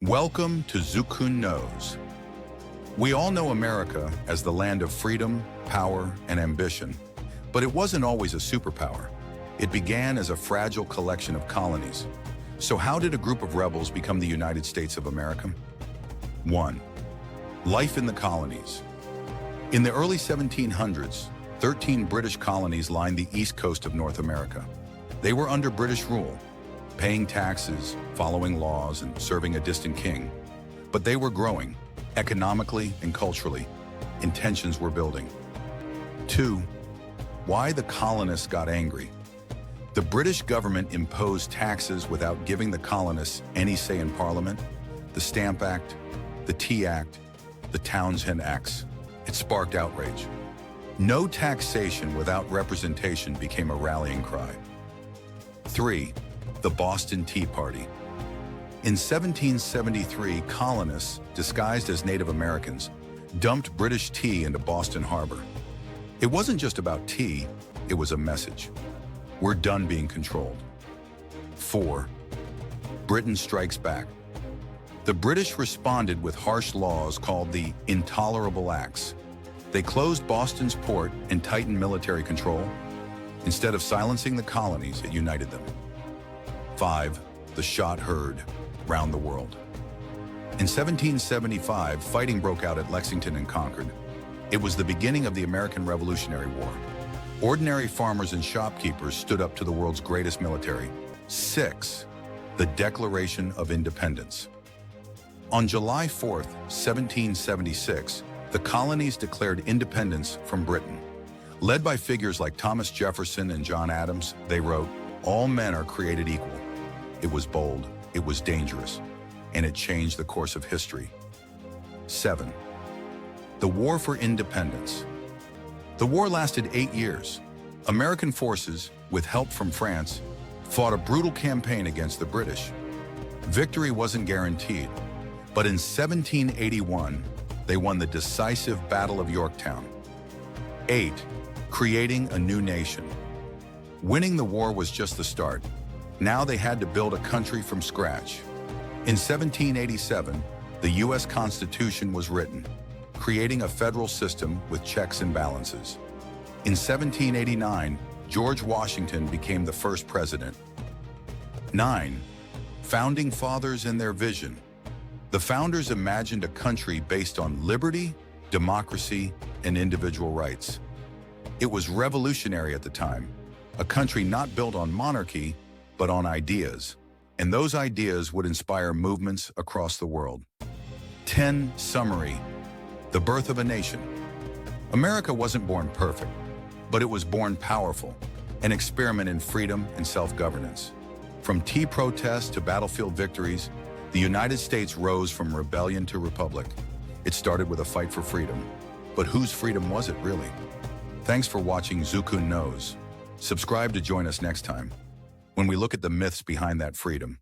Welcome to Zukkun Knows. We all know America as the land of freedom, power, and ambition, but it wasn't always a superpower. It began as a fragile collection of colonies. So how did a group of rebels become the United States of America? 1. Life in the colonies. In the early 1700s, 13 British colonies lined the east coast of North America. They were under British rule, paying taxes, following laws, and serving a distant king. But they were growing, economically and culturally, and tensions were building. 2. Why the colonists got angry. The British government imposed taxes without giving the colonists any say in Parliament. The Stamp Act, the Tea Act, the Townshend Acts. It sparked outrage. No taxation without representation became a rallying cry. 3. The Boston Tea Party. In 1773, colonists, disguised as Native Americans, dumped British tea into Boston Harbor. It wasn't just about tea, it was a message. We're done being controlled. 4. Britain strikes back. The British responded with harsh laws called the Intolerable Acts. They closed Boston's port and tightened military control. Instead of silencing the colonies, it united them. 5. The shot heard round the world. In 1775, fighting broke out at Lexington and Concord. It was the beginning of the American Revolutionary War. Ordinary farmers and shopkeepers stood up to the world's greatest military. 6. The Declaration of Independence. On July 4, 1776, the colonies declared independence from Britain. Led by figures like Thomas Jefferson and John Adams, they wrote, "All men are created equal." It was bold, it was dangerous, and it changed the course of history. 7. The War for Independence. The war lasted 8 years. American forces, with help from France, fought a brutal campaign against the British. Victory wasn't guaranteed, but in 1781, they won the decisive Battle of Yorktown. 8. Creating a new nation. Winning the war was just the start. Now they had to build a country from scratch. In 1787, the U.S. Constitution was written, creating a federal system with checks and balances. In 1789, George Washington became the first president. 9. Founding Fathers and their vision. The founders imagined a country based on liberty, democracy, and individual rights. It was revolutionary at the time, a country not built on monarchy, but on ideas, and those ideas would inspire movements across the world. 10. Summary. The birth of a nation. America wasn't born perfect, but it was born powerful, an experiment in freedom and self-governance. From tea protests to battlefield victories, the United States rose from rebellion to republic. It started with a fight for freedom. But whose freedom was it really? Thanks for watching Zukkun Knows. Subscribe to join us next time when we look at the myths behind that freedom.